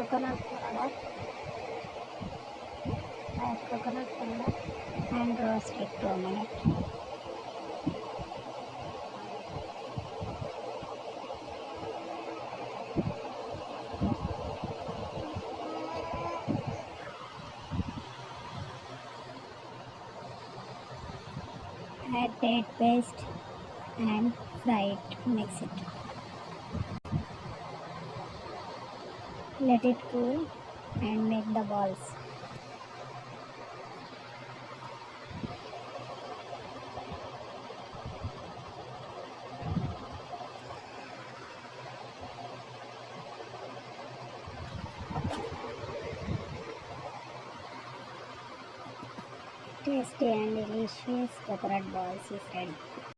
coconut powder, add coconut powder and roast it 2 minutes. Add date paste and fry it. Mix it. Let it cool and make the balls. Tasty and delicious coconut balls is ready.